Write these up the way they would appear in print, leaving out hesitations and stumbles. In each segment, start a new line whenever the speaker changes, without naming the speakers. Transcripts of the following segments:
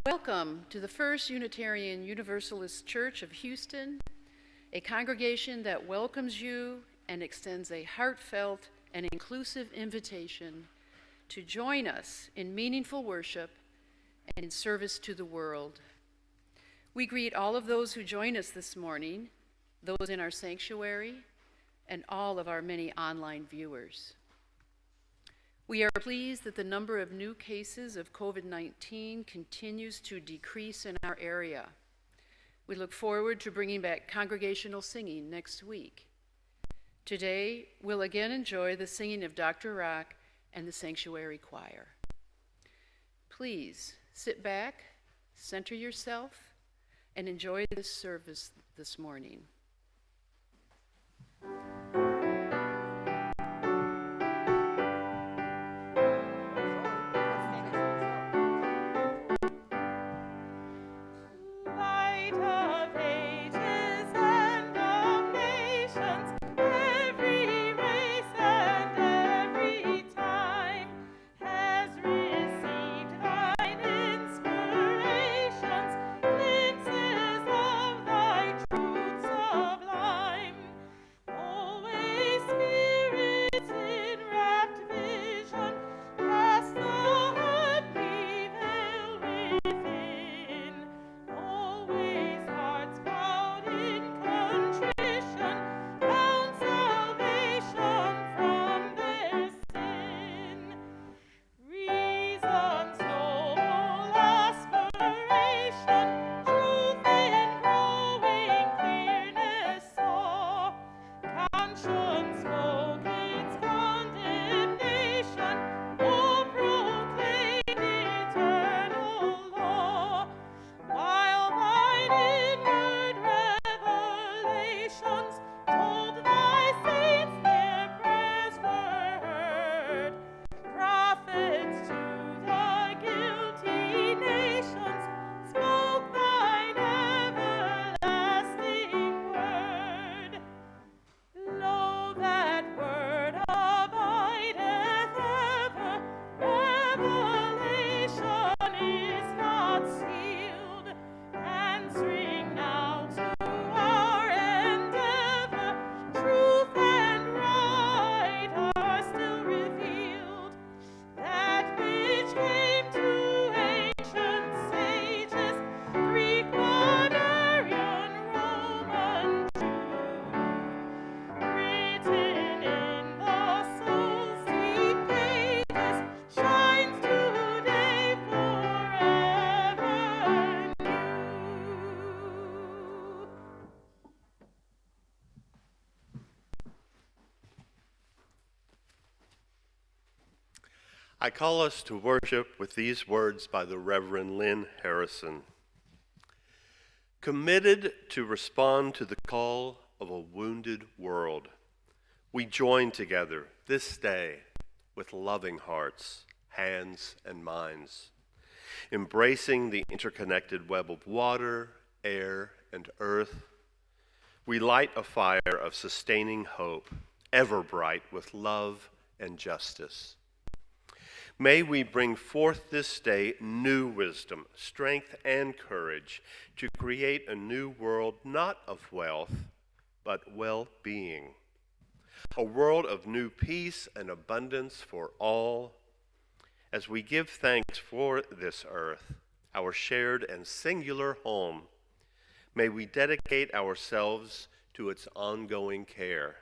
Welcome to the First Unitarian Universalist Church of Houston, a congregation that welcomes you and extends a heartfelt and inclusive invitation to join us in meaningful worship and in service to the world. We greet all of those who join us this morning, those in our sanctuary, and all of our many online viewers. We are pleased that the number of new cases of COVID-19 continues to decrease in our area. We look forward to bringing back congregational singing next week. Today, we'll again enjoy the singing of Dr. Rock and the Sanctuary Choir. Please sit back, center yourself, and enjoy this service this morning.
I call us to worship with these words by the Reverend Lynn Harrison. Committed to respond to the call of a wounded world, we join together this day with loving hearts, hands, and minds, embracing the interconnected web of water, air, and earth. We light a fire of sustaining hope, ever bright with love and justice. May we bring forth this day new wisdom, strength, and courage to create a new world not of wealth, but well-being. A world of new peace and abundance for all. As we give thanks for this earth, our shared and singular home, may we dedicate ourselves to its ongoing care.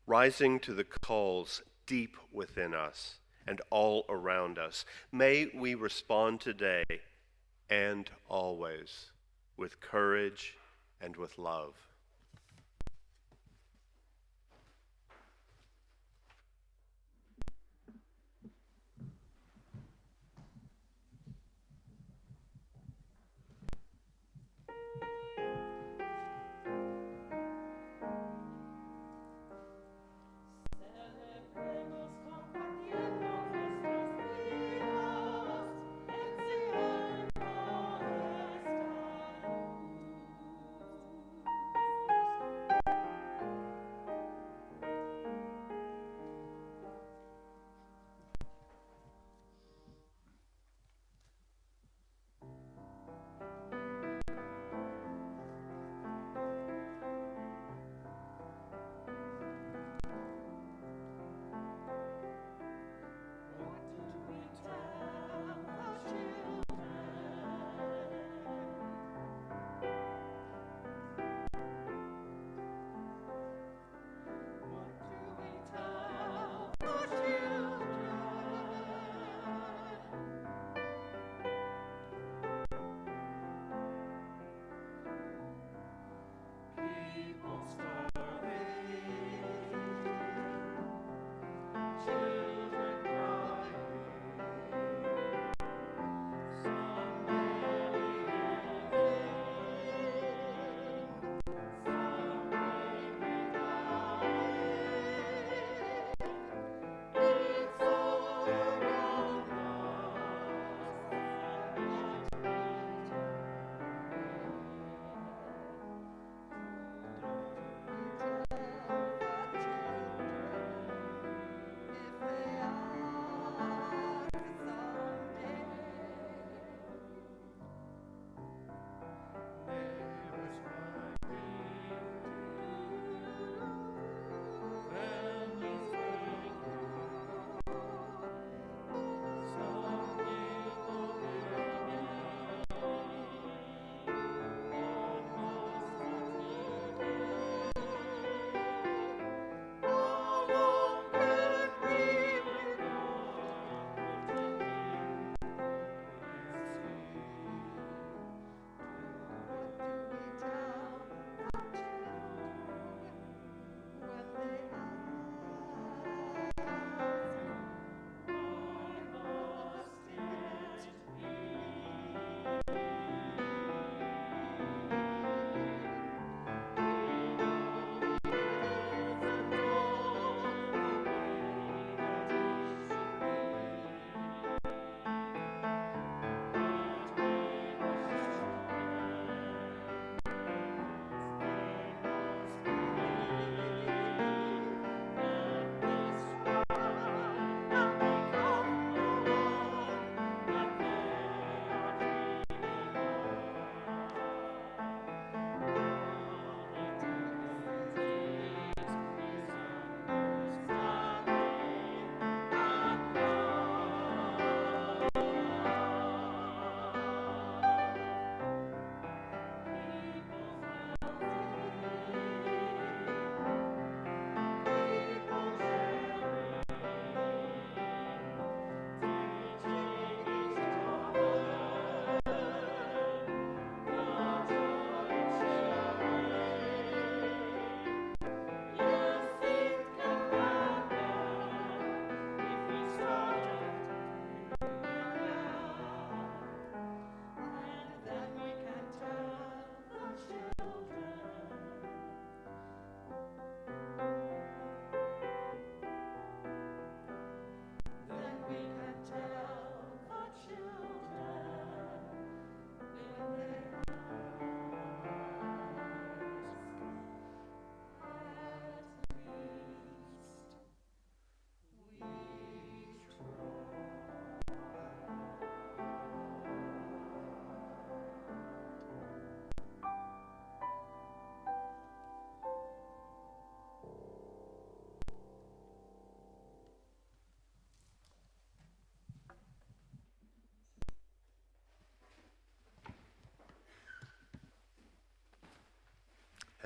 Rising to the calls deep within us and all around us, may we respond today and always with courage and with love.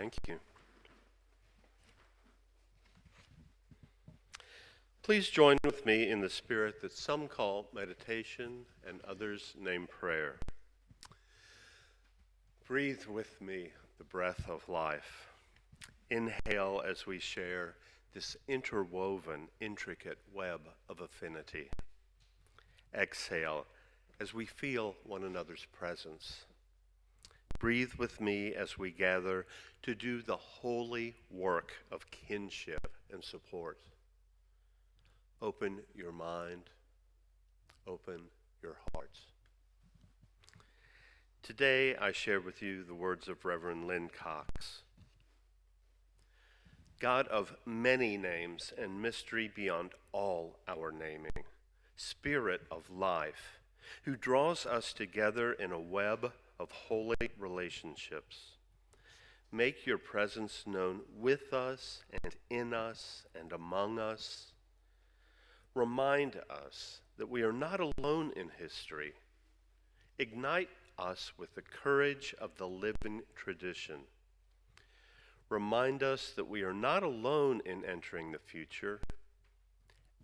Thank you. Please join with me in the spirit that some call meditation and others name prayer. Breathe with me the breath of life. Inhale as we share this interwoven, intricate web of affinity. Exhale as we feel one another's presence. Breathe with me as we gather to do the holy work of kinship and support. Open your mind, open your hearts. Today I share with you the words of Reverend Lynn Cox. God of many names and mystery beyond all our naming, Spirit of life, who draws us together in a web of holy relationships. Make your presence known with us and in us and among us. Remind us that we are not alone in history. Ignite us with the courage of the living tradition. Remind us that we are not alone in entering the future.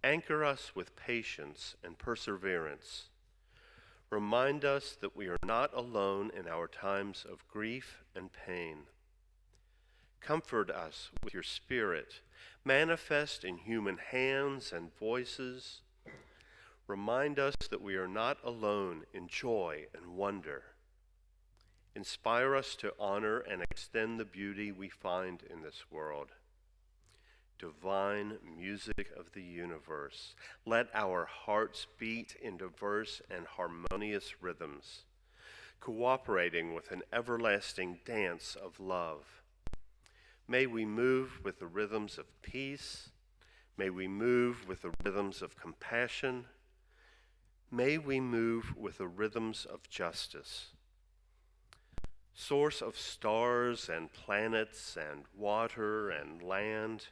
Anchor us with patience and perseverance. Remind us that we are not alone in our times of grief and pain. Comfort us with your Spirit, manifest in human hands and voices. Remind us that we are not alone in joy and wonder. Inspire us to honor and extend the beauty we find in this world. Divine music of the universe, let our hearts beat in diverse and harmonious rhythms, cooperating with an everlasting dance of love. May we move with the rhythms of peace. May we move with the rhythms of compassion. May we move with the rhythms of justice. Source of stars and planets and water and land,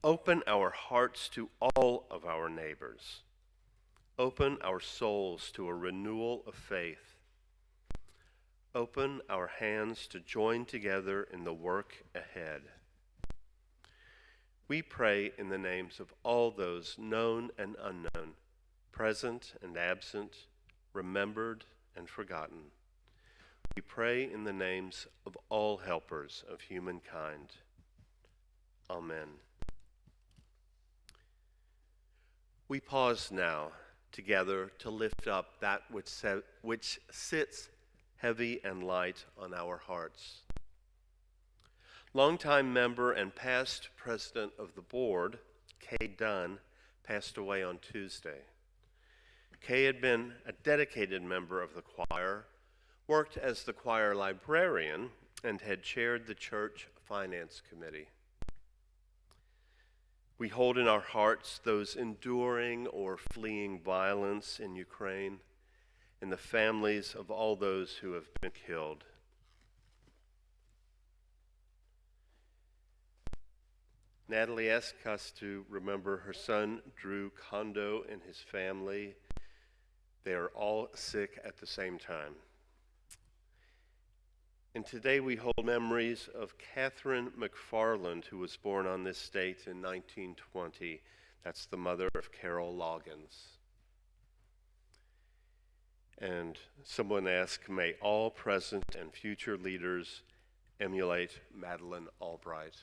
open our hearts to all of our neighbors. Open our souls to a renewal of faith. Open our hands to join together in the work ahead. We pray in the names of all those known and unknown, present and absent, remembered and forgotten. we pray in the names of all helpers of humankind. Amen. We pause now together to lift up that which sits heavy and light on our hearts. Longtime member and past president of the board, Kay Dunn, passed away on Tuesday. Kay had been a dedicated member of the choir, worked as the choir librarian, and had chaired the church finance committee. We hold in our hearts those enduring or fleeing violence in Ukraine and the families of all those who have been killed. Natalie asked us to remember her son, Drew Kondo, and his family. They are all sick at the same time. And today we hold memories of Catherine McFarland, who was born on this date in 1920. That's the mother of Carol Loggins. And someone asked, may all present and future leaders emulate Madeleine Albright.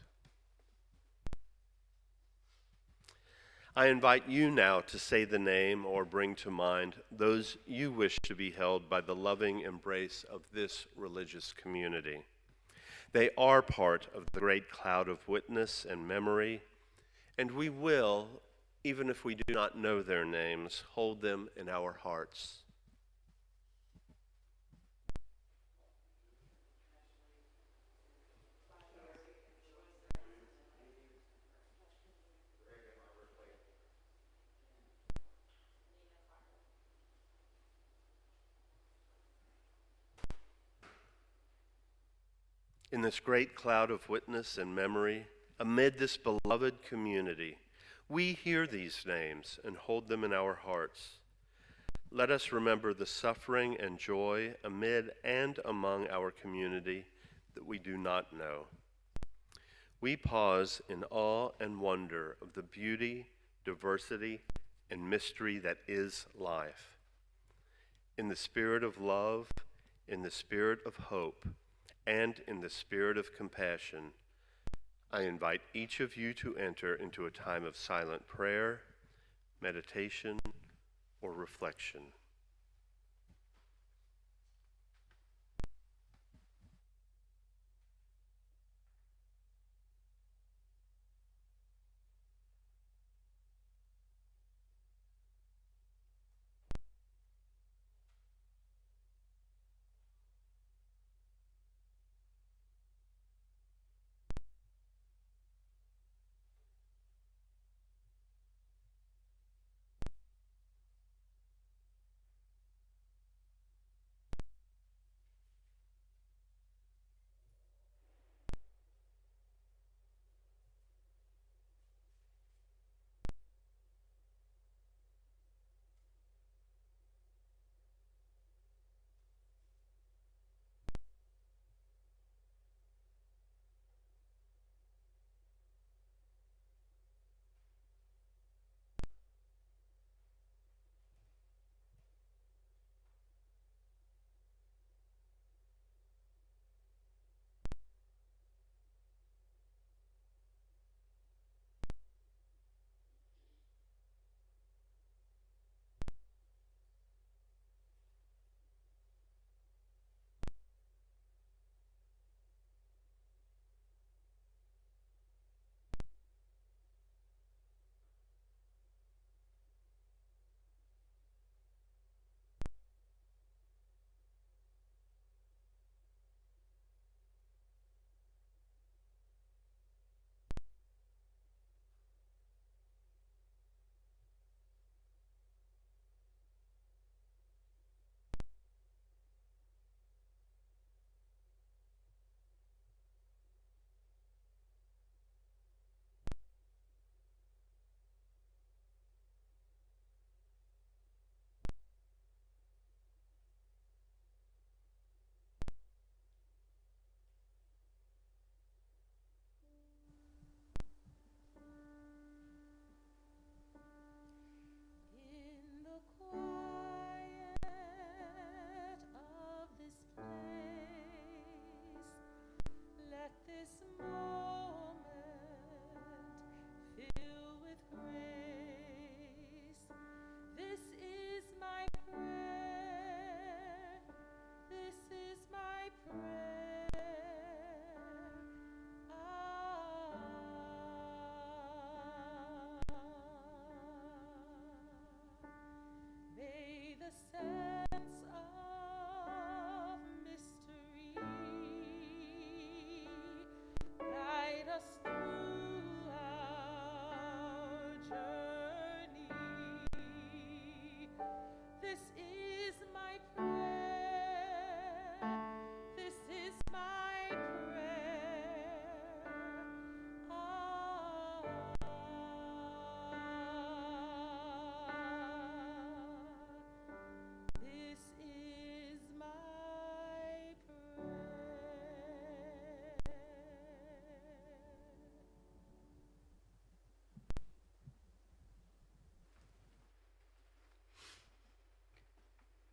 I invite you now to say the name or bring to mind those you wish to be held by the loving embrace of this religious community. They are part of the great cloud of witness and memory, and we will, even if we do not know their names, hold them in our hearts. In this great cloud of witness and memory, amid this beloved community, we hear these names and hold them in our hearts. Let us remember the suffering and joy amid and among our community that we do not know. We pause in awe and wonder of the beauty, diversity, and mystery that is life. In the spirit of love, in the spirit of hope, and in the spirit of compassion, I invite each of you to enter into a time of silent prayer, meditation, or reflection.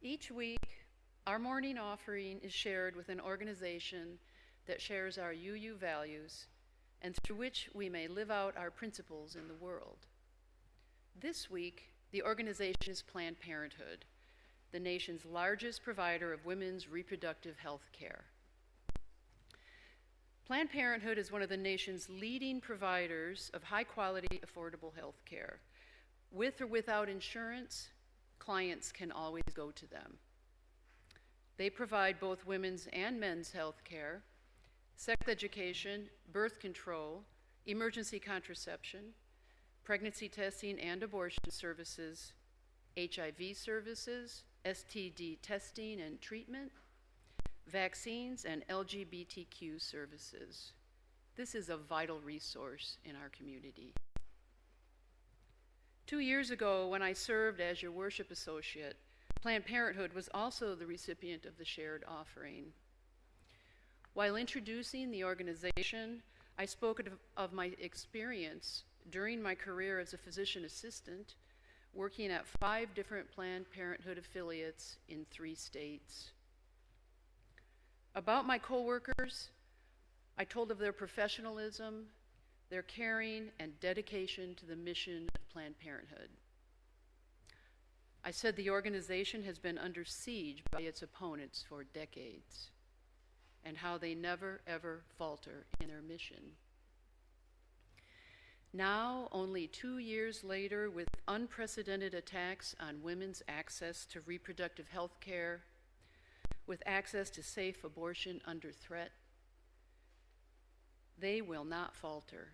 Each week, our morning offering is shared with an organization that shares our UU values and through which we may live out our principles in the world. This week, the organization is Planned Parenthood, the nation's largest provider of women's reproductive health care. Planned Parenthood is one of the nation's leading providers of high-quality, affordable health care. With or without insurance, clients can always go to them. They provide both women's and men's health care, sex education, birth control, emergency contraception, pregnancy testing and abortion services, HIV services, STD testing and treatment, vaccines, and LGBTQ services. This is a vital resource in our community. 2 years ago, when I served as your worship associate, Planned Parenthood was also the recipient of the shared offering. While introducing the organization, I spoke of my experience during my career as a physician assistant, working at 5 different Planned Parenthood affiliates in 3 states. About my coworkers, I told of their professionalism, their caring, and dedication to the mission of Planned Parenthood. I said the organization has been under siege by its opponents for decades, and how they never, ever falter in their mission. Now, only 2 years later, with unprecedented attacks on women's access to reproductive health care, with access to safe abortion under threat, they will not falter.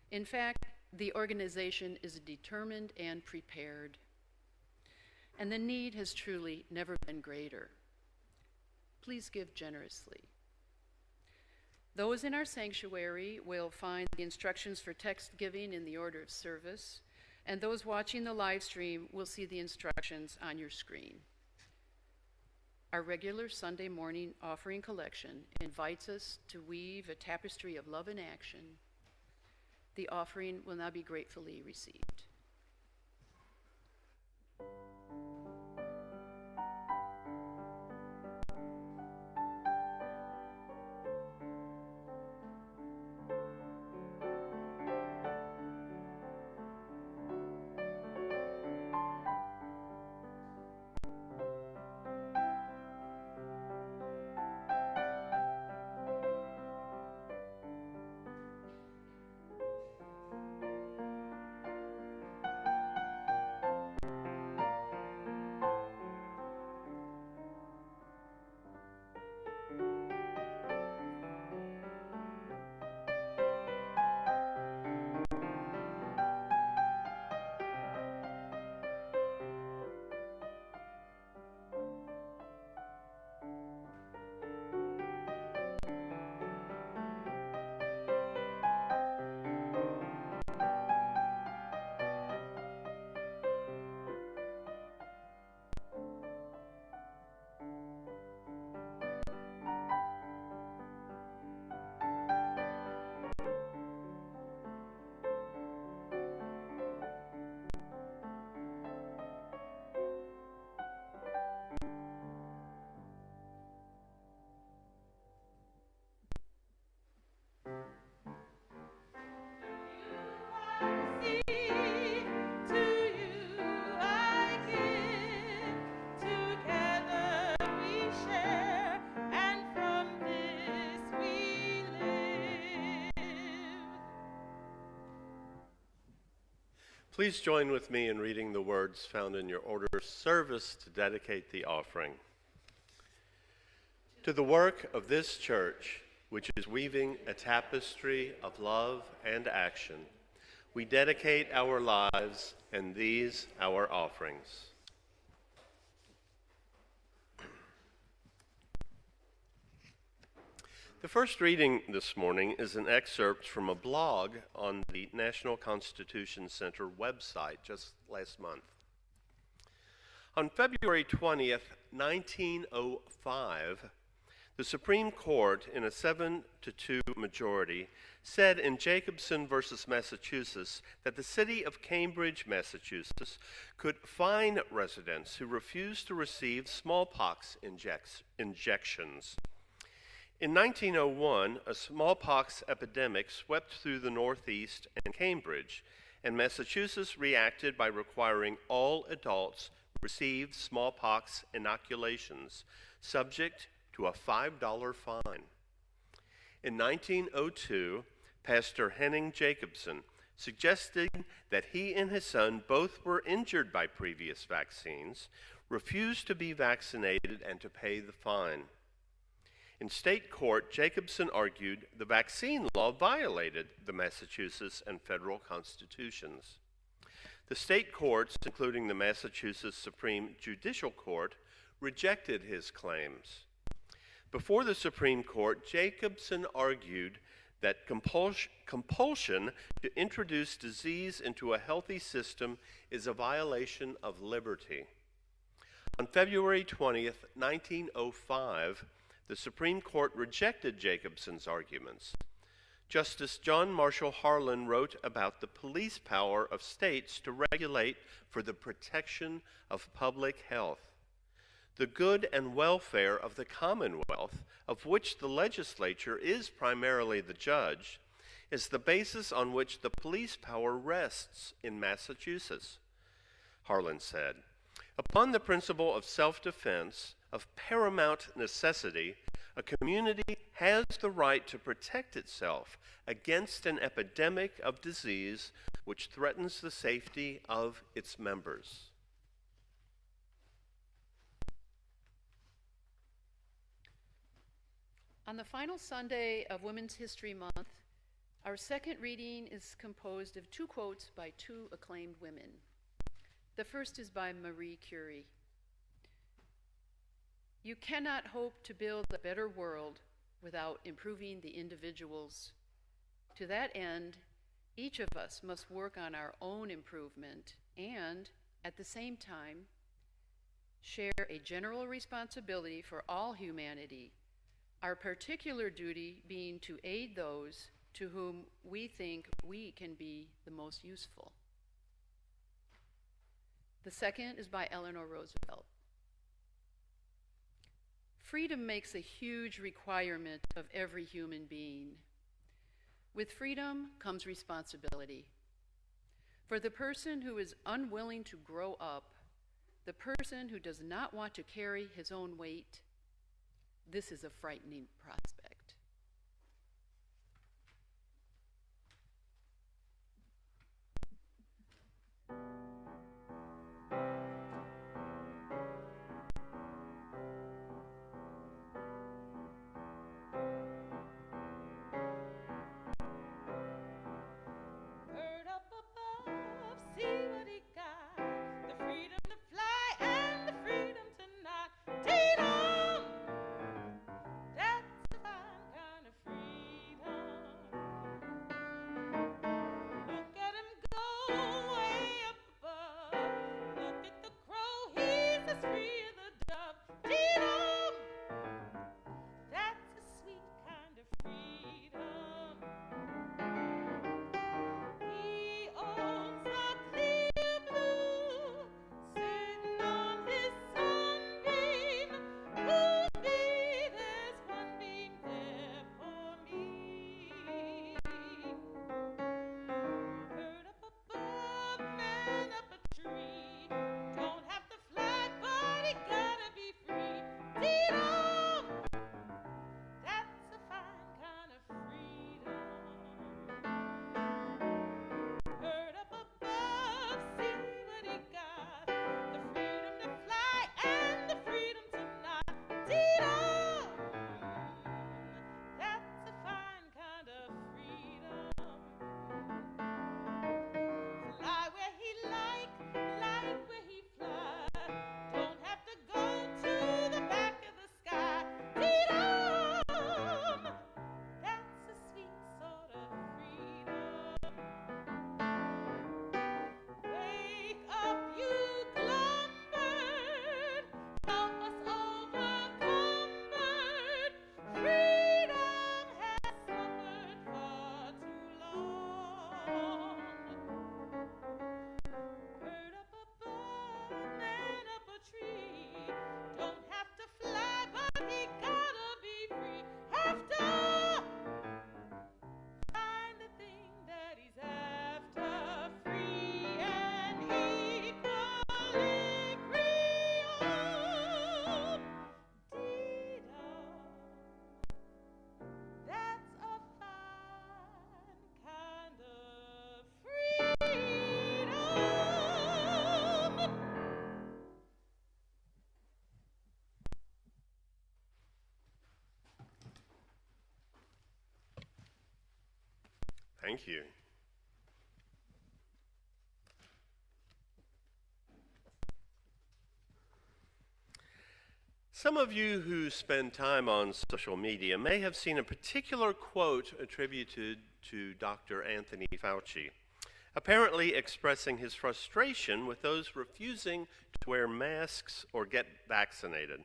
In fact, the organization is determined and prepared, and the need has truly never been greater. Please give generously. Those in our sanctuary will find the instructions for text giving in the order of service, and those watching the live stream will see the instructions on your screen. Our regular Sunday morning offering collection invites us to weave a tapestry of love in action. The offering will now be gratefully received.
Please join with me in reading the words found in your order of service to dedicate the offering. To the work of this church, which is weaving a tapestry of love and action, we dedicate our lives and these our offerings. The first reading this morning is an excerpt from a blog on the National Constitution Center website just last month. On February 20th, 1905, The Supreme Court, in a 7-2 majority, said in Jacobson versus Massachusetts that the city of Cambridge, Massachusetts, could fine residents who refused to receive smallpox injections. In 1901, a smallpox epidemic swept through the Northeast and Cambridge, and Massachusetts reacted by requiring all adults receive smallpox inoculations, subject to a $5 fine. In 1902, Pastor Henning Jacobson, suggesting that he and his son both were injured by previous vaccines, refused to be vaccinated and to pay the fine. In state court, Jacobson argued the vaccine law violated the Massachusetts and federal constitutions. The state courts, including the Massachusetts Supreme Judicial Court, rejected his claims. Before the Supreme Court, Jacobson argued that compulsion to introduce disease into a healthy system is a violation of liberty. On February 20th, 1905, the Supreme Court rejected Jacobson's arguments. Justice John Marshall Harlan wrote about the police power of states to regulate for the protection of public health. The good and welfare of the Commonwealth, of which the legislature is primarily the judge, is the basis on which the police power rests in Massachusetts, Harlan said. Upon the principle of self-defense, of paramount necessity, a community has the right to protect itself against an epidemic of disease which threatens the safety of its members.
On the final Sunday of Women's History Month, our second reading is composed of two quotes by two acclaimed women. The first is by Marie Curie. You cannot hope to build a better world without improving the individuals. To that end, each of us must work on our own improvement and, at the same time, share a general responsibility for all humanity, our particular duty being to aid those to whom we think we can be the most useful. The second is by Eleanor Roosevelt. Freedom makes a huge requirement of every human being. With freedom comes responsibility. For the person who is unwilling to grow up, the person who does not want to carry his own weight, this is a frightening prospect.
Bird up above, see what he got. The freedom to fly and the freedom to not. Freedom! That's the
Thank you. Some of you who spend time on social media may have seen a particular quote attributed to Dr. Anthony Fauci, apparently expressing his frustration with those refusing to wear masks or get vaccinated.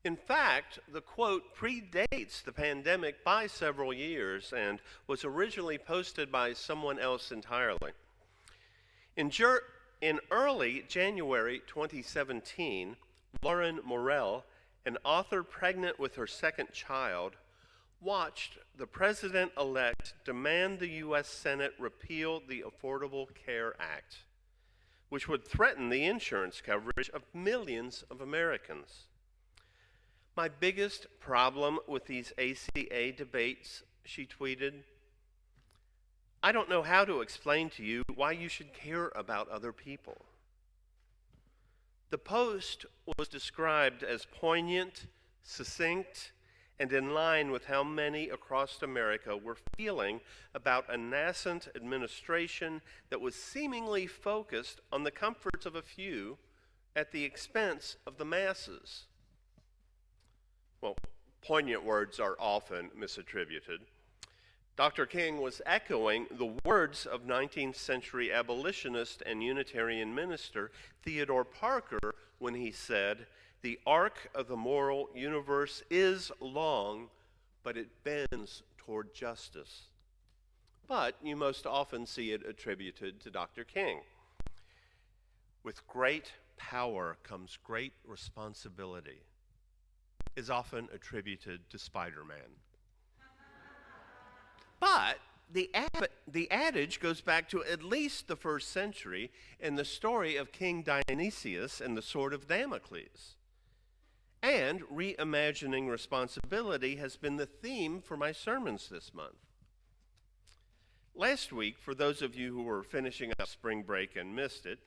In fact, the quote predates the pandemic by several years and was originally posted by someone else entirely. In early January 2017, Lauren Morell, an author pregnant with her second child, watched the president-elect demand the U.S. Senate repeal the Affordable Care Act, which would threaten the insurance coverage of millions of Americans. My biggest problem with these ACA debates, she tweeted, I don't know how to explain to you why you should care about other people. The post was described as poignant, succinct, and in line with how many across America were feeling about a nascent administration that was seemingly focused on the comforts of a few at the expense of the masses. Well, poignant words are often misattributed. Dr. King was echoing the words of 19th century abolitionist and Unitarian minister Theodore Parker when he said, "The arc of the moral universe is long, but it bends toward justice." But you most often see it attributed to Dr. King. With great power comes great responsibility is often attributed to Spider-Man. But the adage goes back to at least the 1st century in the story of King Dionysius and the sword of Damocles. And reimagining responsibility has been the theme for my sermons this month. Last week, for those of you who were finishing up spring break and missed it,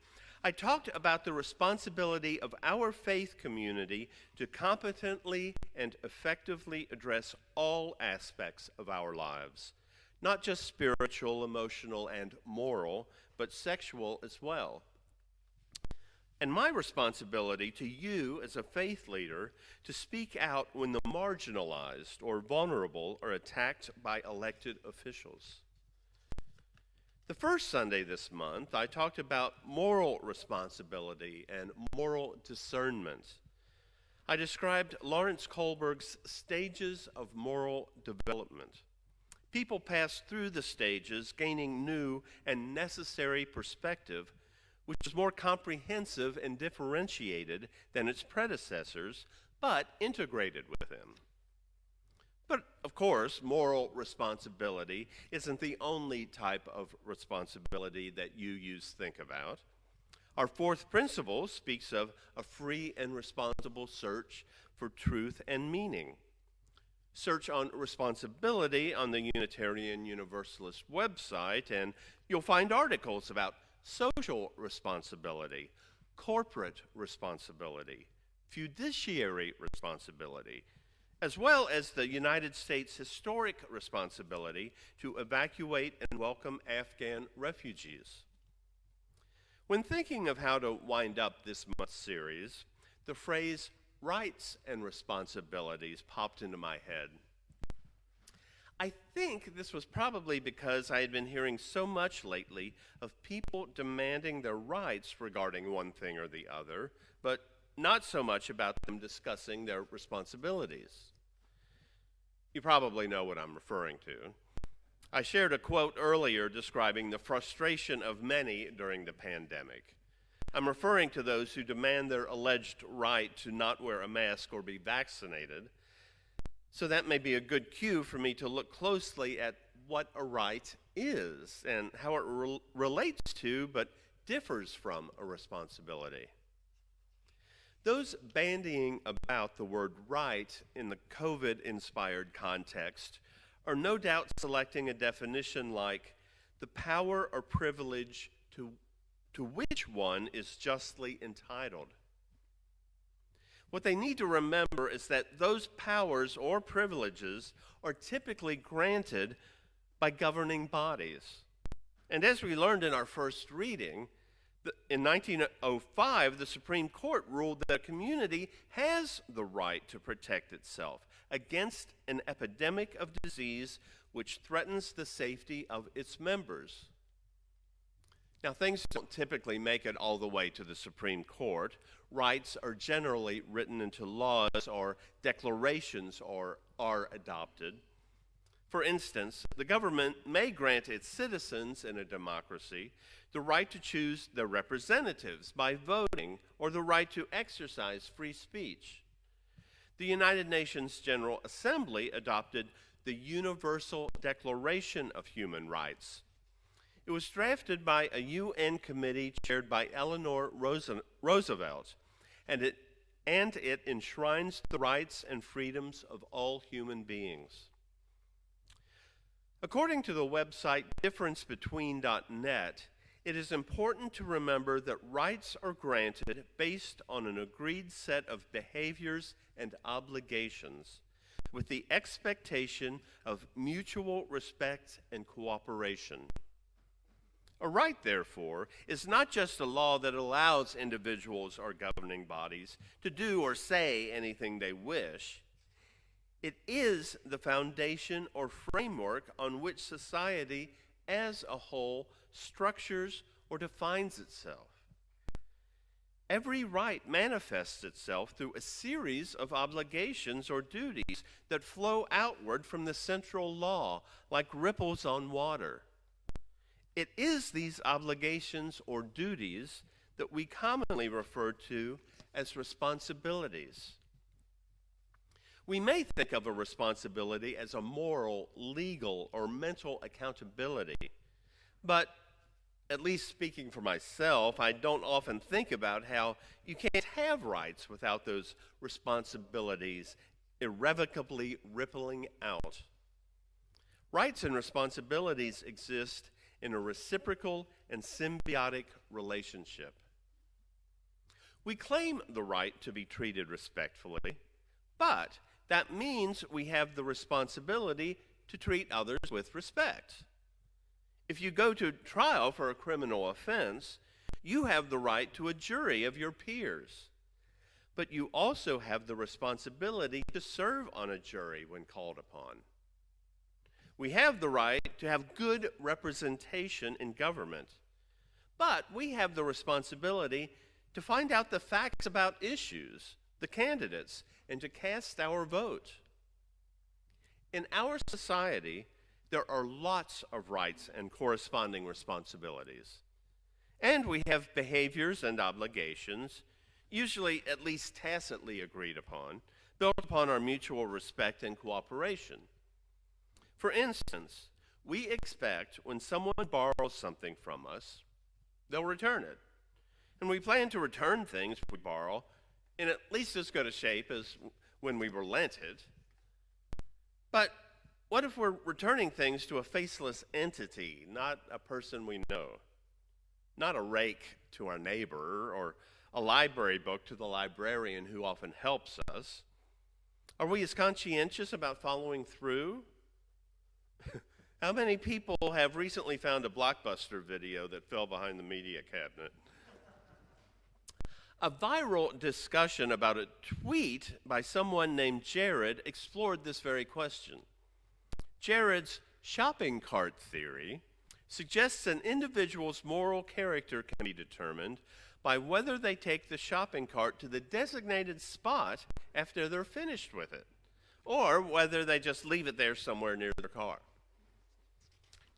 I talked about the responsibility of our faith community to competently and effectively address all aspects of our lives, not just spiritual, emotional, and moral, but sexual as well. And my responsibility to you as a faith leader to speak out when the marginalized or vulnerable are attacked by elected officials. The first Sunday this month, I talked about moral responsibility and moral discernment. I described Lawrence Kohlberg's stages of moral development. People pass through the stages, gaining new and necessary perspective, which is more comprehensive and differentiated than its predecessors, but integrated with them. But, of course, moral responsibility isn't the only type of responsibility that UUs think about. Our 4th principle speaks of a free and responsible search for truth and meaning. Search on responsibility on the Unitarian Universalist website, and you'll find articles about social responsibility, corporate responsibility, fiduciary responsibility, as well as the United States' historic responsibility to evacuate and welcome Afghan refugees. When thinking of how to wind up this month's series, the phrase rights and responsibilities popped into my head. I think this was probably because I had been hearing so much lately of people demanding their rights regarding one thing or the other, but not so much about them discussing their responsibilities. You probably know what I'm referring to. I shared a quote earlier describing the frustration of many during the pandemic. I'm referring to those who demand their alleged right to not wear a mask or be vaccinated. So that may be a good cue for me to look closely at what a right is and how it relates to but differs from a responsibility. Those bandying about the word right in the COVID-inspired context are no doubt selecting a definition like the power or privilege to which one is justly entitled. What they need to remember is that those powers or privileges are typically granted by governing bodies. And as we learned in our first reading, in 1905, the Supreme Court ruled that a community has the right to protect itself against an epidemic of disease which threatens the safety of its members. Now, things don't typically make it all the way to the Supreme Court. Rights are generally written into laws or declarations or are adopted. For instance, the government may grant its citizens in a democracy the right to choose their representatives by voting or the right to exercise free speech. The United Nations General Assembly adopted the Universal Declaration of Human Rights. It was drafted by a UN committee chaired by Eleanor Roosevelt, and it enshrines the rights and freedoms of all human beings. According to the website differencebetween.net, it is important to remember that rights are granted based on an agreed set of behaviors and obligations, with the expectation of mutual respect and cooperation. A right, therefore, is not just a law that allows individuals or governing bodies to do or say anything they wish. It is the foundation or framework on which society as a whole structures or defines itself. Every right manifests itself through a series of obligations or duties that flow outward from the central law like ripples on water. It is these obligations or duties that we commonly refer to as responsibilities. We may think of a responsibility as a moral, legal, or mental accountability, but at least speaking for myself, I don't often think about how you can't have rights without those responsibilities irrevocably rippling out. Rights and responsibilities exist in a reciprocal and symbiotic relationship. We claim the right to be treated respectfully, but that means we have the responsibility to treat others with respect. If you go to trial for a criminal offense, you have the right to a jury of your peers, but you also have the responsibility to serve on a jury when called upon. We have the right to have good representation in government, but we have the responsibility to find out the facts about issues, the candidates, and to cast our vote. In our society, there are lots of rights and corresponding responsibilities. And we have behaviors and obligations, usually at least tacitly agreed upon, built upon our mutual respect and cooperation. For instance, we expect when someone borrows something from us, they'll return it. And we plan to return things we borrow in at least as good a shape as when we were lent it. But what if we're returning things to a faceless entity, not a person we know? Not a rake to our neighbor or a library book to the librarian who often helps us. Are we as conscientious about following through? How many people have recently found a Blockbuster video that fell behind the media cabinet? A viral discussion about a tweet by someone named Jared explored this very question. Jared's shopping cart theory suggests an individual's moral character can be determined by whether they take the shopping cart to the designated spot after they're finished with it, or whether they just leave it there somewhere near their car.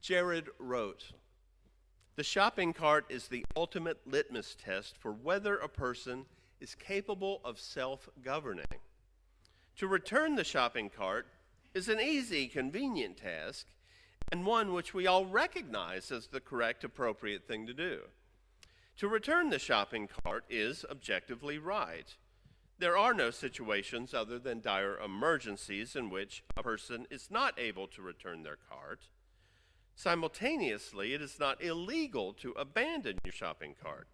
Jared wrote, "The shopping cart is the ultimate litmus test for whether a person is capable of self-governing. To return the shopping cart is an easy, convenient task, and one which we all recognize as the correct, appropriate thing to do. To return the shopping cart is objectively right. There are no situations other than dire emergencies in which a person is not able to return their cart. Simultaneously, it is not illegal to abandon your shopping cart.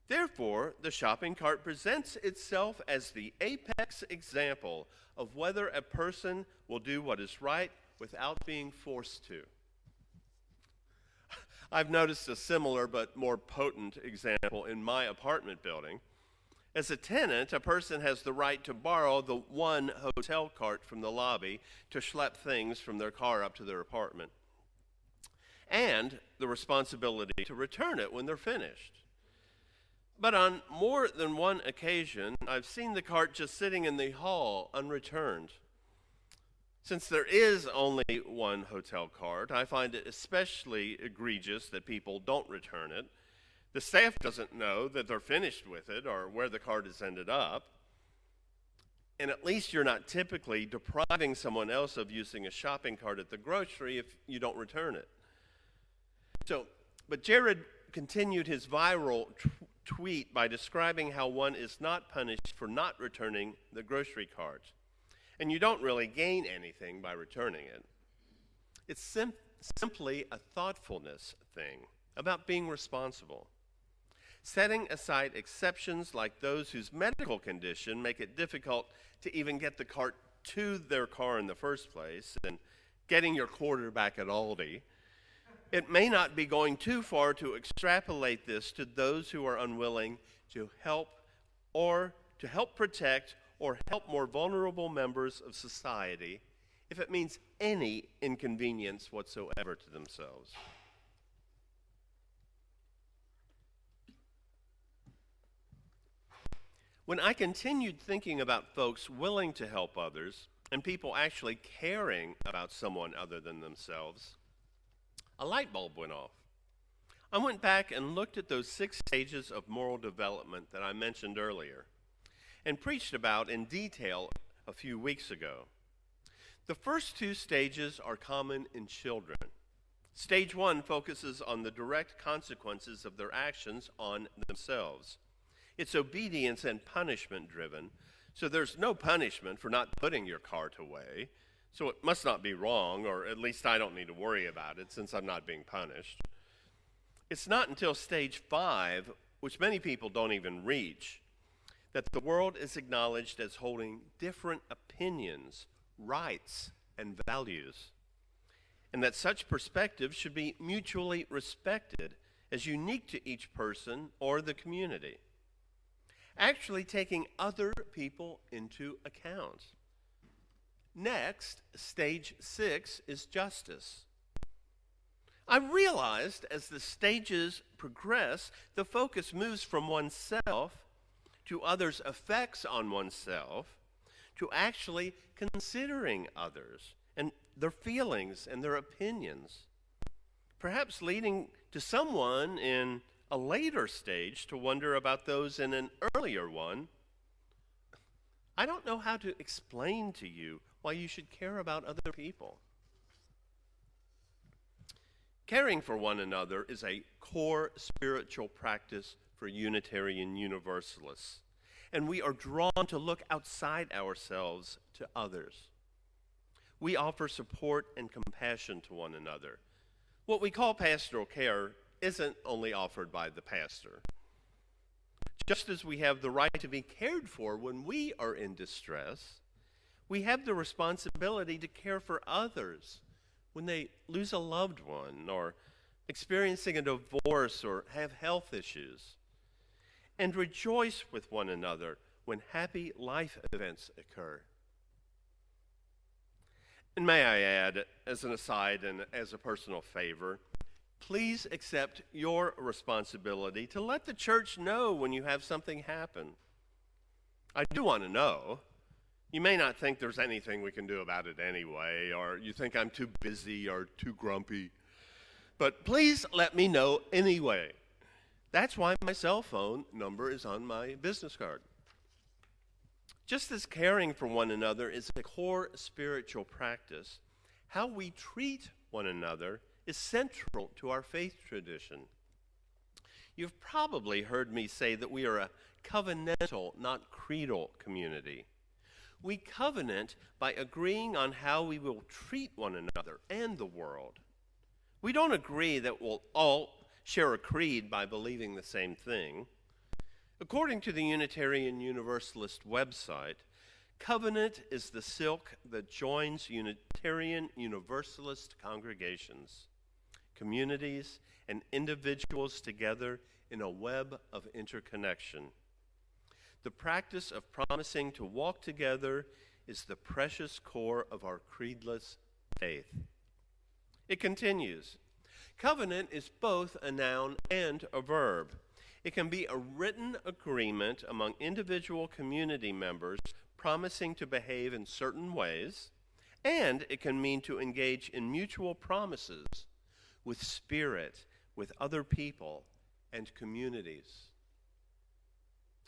Therefore, the shopping cart presents itself as the apex example of whether a person will do what is right without being forced to. I've noticed a similar but more potent example in my apartment building. As a tenant, a person has the right to borrow the one hotel cart from the lobby to schlep things from their car up to their apartment, and the responsibility to return it when they're finished. But on more than one occasion, I've seen the cart just sitting in the hall unreturned. Since there is only one hotel cart, I find it especially egregious that people don't return it. The staff doesn't know that they're finished with it or where the cart has ended up. And at least you're not typically depriving someone else of using a shopping cart at the grocery if you don't return it. But Jared continued his viral tweet by describing how one is not punished for not returning the grocery cart. And you don't really gain anything by returning it. It's simply a thoughtfulness thing about being responsible. Setting aside exceptions like those whose medical condition make it difficult to even get the cart to their car in the first place, and getting your quarter back at Aldi, it may not be going too far to extrapolate this to those who are unwilling to help protect or help more vulnerable members of society, if it means any inconvenience whatsoever to themselves. When I continued thinking about folks willing to help others and people actually caring about someone other than themselves, a light bulb went off. I went back and looked at those 6 stages of moral development that I mentioned earlier and preached about in detail a few weeks ago. The first 2 stages are common in children. Stage 1 focuses on the direct consequences of their actions on themselves. It's obedience and punishment driven, so there's no punishment for not putting your cart away, so it must not be wrong, or at least I don't need to worry about it since I'm not being punished. It's not until stage 5, which many people don't even reach, that the world is acknowledged as holding different opinions, rights, and values, and that such perspectives should be mutually respected as unique to each person or the community, actually taking other people into account. Next, stage 6 is justice. I realized as the stages progress, the focus moves from oneself to others' effects on oneself, to actually considering others and their feelings and their opinions, perhaps leading to someone in a later stage to wonder about those in an earlier one. I don't know how to explain to you why you should care about other people. Caring for one another is a core spiritual practice for Unitarian Universalists, and we are drawn to look outside ourselves to others. We offer support and compassion to one another. What we call pastoral care isn't only offered by the pastor. Just as we have the right to be cared for when we are in distress, we have the responsibility to care for others when they lose a loved one or experiencing a divorce or have health issues, and rejoice with one another when happy life events occur. And may I add, as an aside and as a personal favor, please accept your responsibility to let the church know when you have something happen. I do want to know. You may not think there's anything we can do about it anyway, or you think I'm too busy or too grumpy. But please let me know anyway. That's why my cell phone number is on my business card. Just as caring for one another is a core spiritual practice, how we treat one another is central to our faith tradition. You've probably heard me say that we are a covenantal, not creedal community. We covenant by agreeing on how we will treat one another and the world. We don't agree that we'll all share a creed by believing the same thing. According to the Unitarian Universalist website, Covenant is the silk that joins Unitarian Universalist congregations, communities, and individuals together in a web of interconnection. The practice of promising to walk together is the precious core of our creedless faith. It continues. Covenant is both a noun and a verb. It can be a written agreement among individual community members promising to behave in certain ways, and it can mean to engage in mutual promises with spirit, with other people, and communities.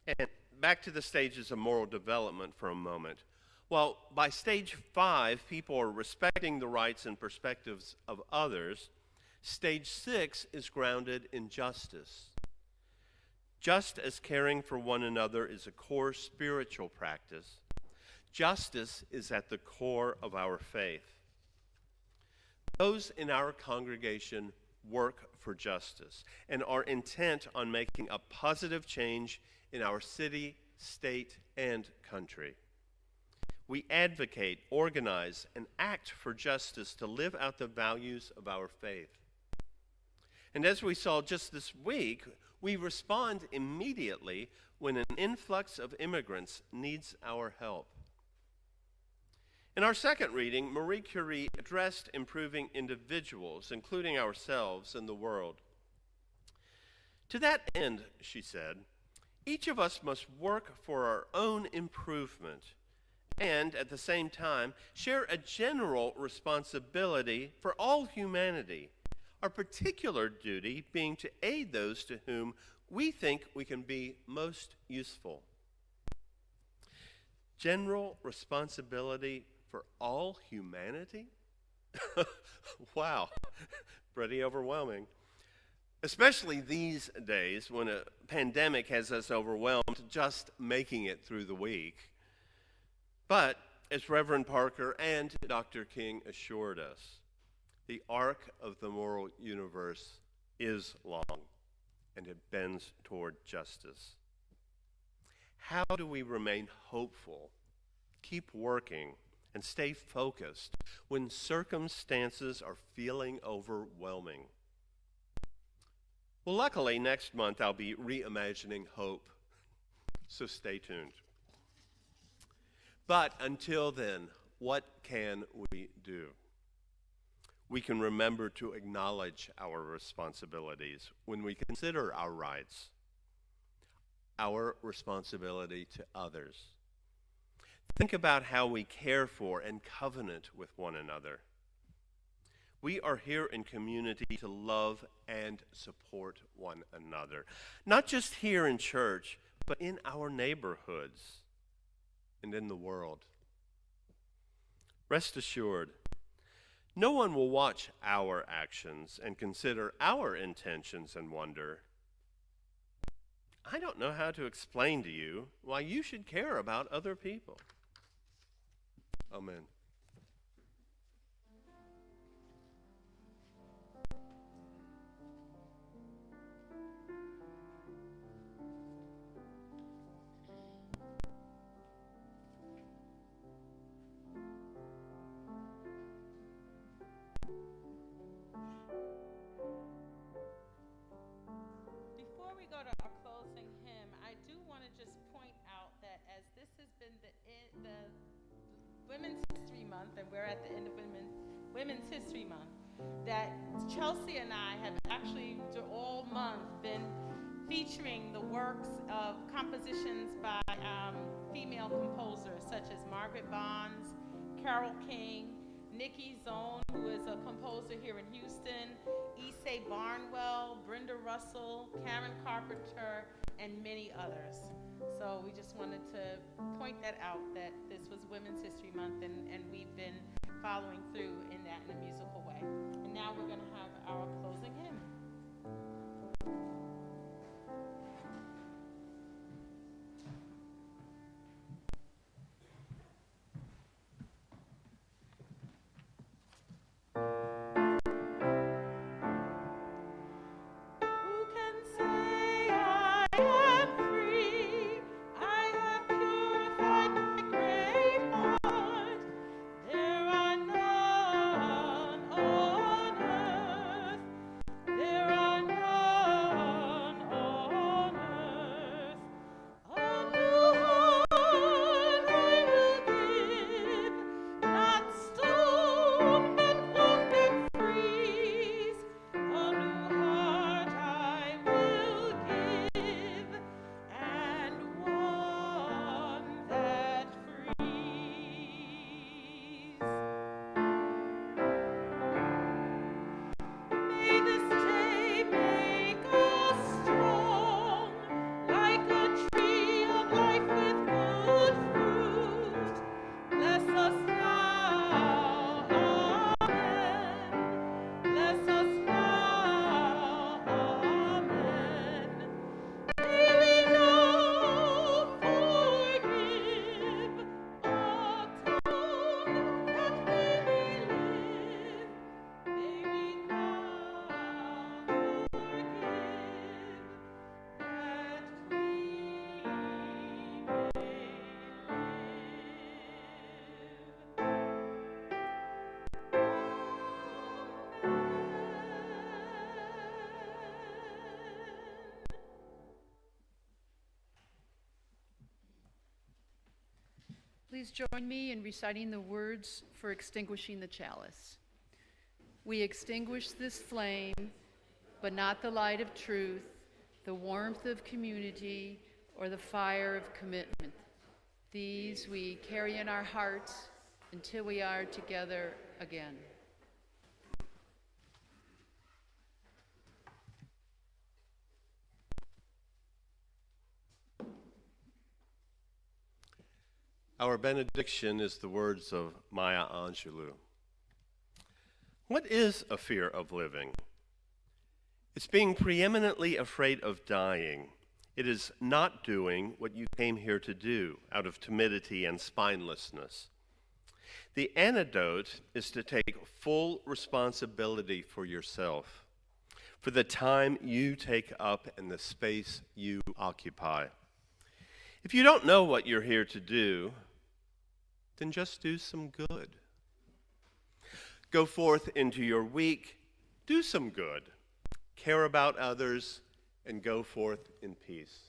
And back to the stages of moral development for a moment. Well, by stage 5, people are respecting the rights and perspectives of others. Stage 6 is grounded in justice. Just as caring for one another is a core spiritual practice, justice is at the core of our faith. Those in our congregation work for justice and are intent on making a positive change in our city, state, and country. We advocate, organize, and act for justice to live out the values of our faith. And as we saw just this week, we respond immediately when an influx of immigrants needs our help. In our second reading, Marie Curie addressed improving individuals, including ourselves and the world. To that end, she said, each of us must work for our own improvement and, at the same time, share a general responsibility for all humanity, our particular duty being to aid those to whom we think we can be most useful. General responsibility for all humanity? Wow, pretty overwhelming. Especially these days when a pandemic has us overwhelmed just making it through the week. But, as Reverend Parker and Dr. King assured us, the arc of the moral universe is long, and it bends toward justice. How do we remain hopeful, keep working, and stay focused when circumstances are feeling overwhelming? Well, luckily, next month I'll be reimagining hope, so stay tuned. But until then, what can we do? We can remember to acknowledge our responsibilities when we consider our rights, our responsibility to others. Think about how we care for and covenant with one another. We are here in community to love and support one another, not just here in church, but in our neighborhoods and in the world. Rest assured, no one will watch our actions and consider our intentions and wonder, I don't know how to explain to you why you should care about other people. Amen.
Before we go to our closing hymn, I do want to just point out that as this has been the Women's History Month, and we're at the end of Women's History Month, that Chelsea and I have actually all month been featuring the works of compositions by female composers such as Margaret Bonds, Carole King, Nikki Zone, who is a composer here in Houston, Issei Barnwell, Brenda Russell, Karen Carpenter, and many others. So we just wanted to point that out, that this was Women's History Month, and we've been following through in that in a musical way. And now we're going to have our closing hymn. Grace.
please join me in reciting the words for extinguishing the chalice. We extinguish this flame, but not the light of truth, the warmth of community, or the fire of commitment. These we carry in our hearts until we are together again.
Our benediction is the words of Maya Angelou. What is a fear of living? It's being preeminently afraid of dying. It is not doing what you came here to do out of timidity and spinelessness. The antidote is to take full responsibility for yourself, for the time you take up and the space you occupy. If you don't know what you're here to do, then just do some good. Go forth into your week, do some good, care about others, and go forth in peace.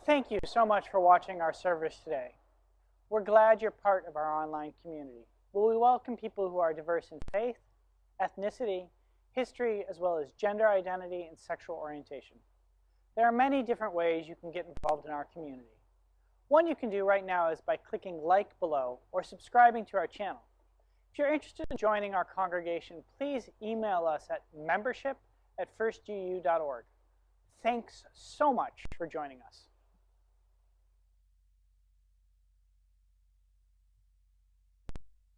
Thank you so much for watching our service today. We're glad you're part of our online community, where we welcome people who are diverse in faith, ethnicity, history, as well as gender identity and sexual orientation. There are many different ways you can get involved in our community. One you can do right now is by clicking like below or subscribing to our channel. If you're interested in joining our congregation, please email us at membership@firstgu.org. Thanks so much for joining us.